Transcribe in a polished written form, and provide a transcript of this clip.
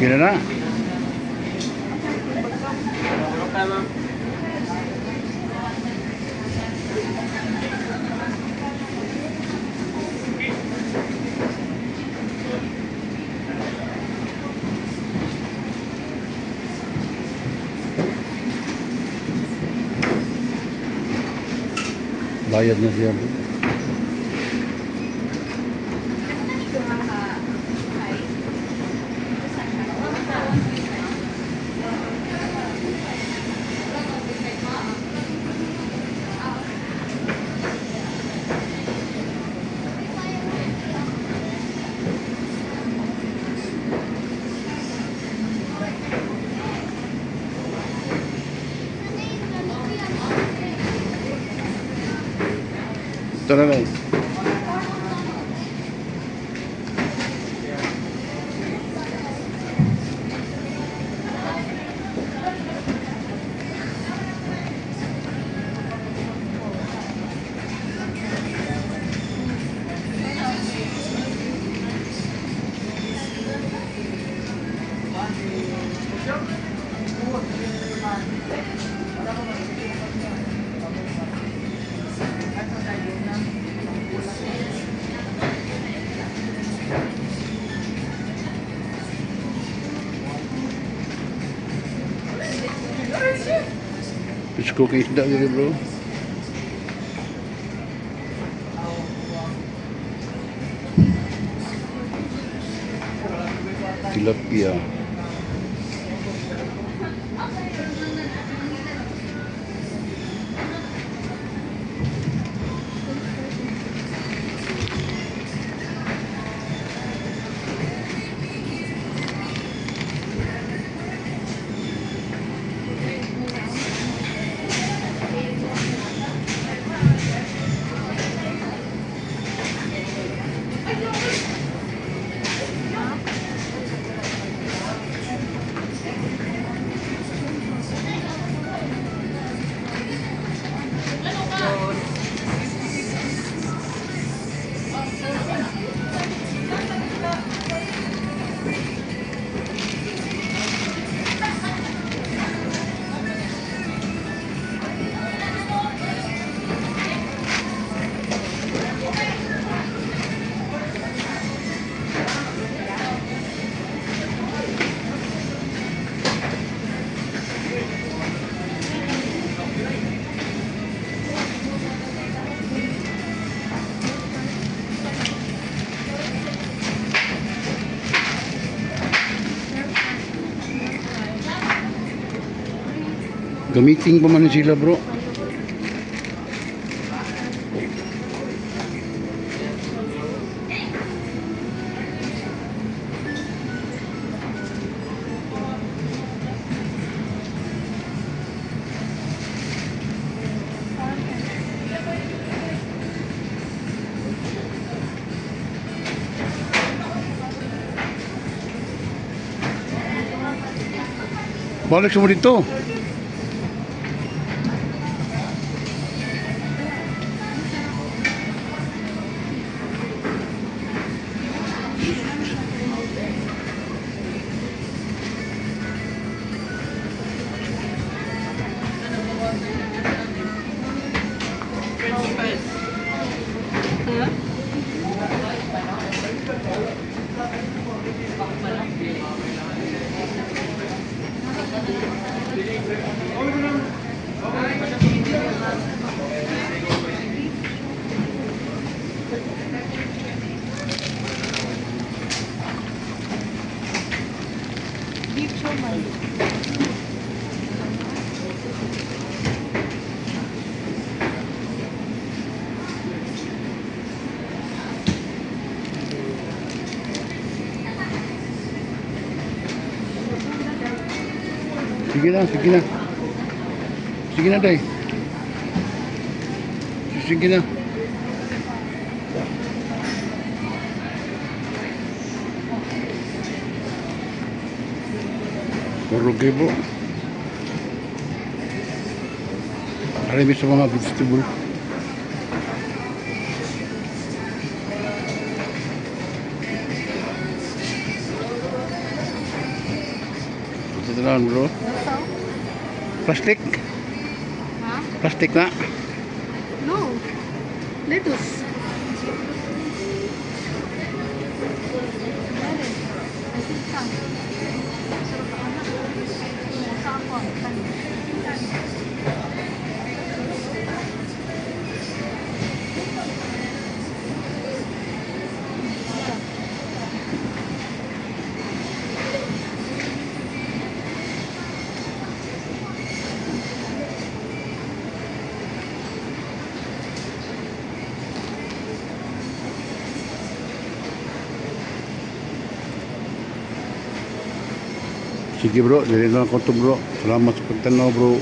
Sige na na. Bayad na siya. Ito na lang. Fish cookies isda gitu bro. Tilapia. Gamitin pa man sila bro. Balik semua dito. Sige na, sige na. Sige na, Day. Sige na. Rugi po. Marami sa mga vegetable. Naon bro? So? Plastic? Ha? Plastic na? No. Lettuce. Dali. Lettuce ka. Sarap ka na. Sa ako. Sige bro, dili na ako to bro. Salamat sa pagtanaw bro.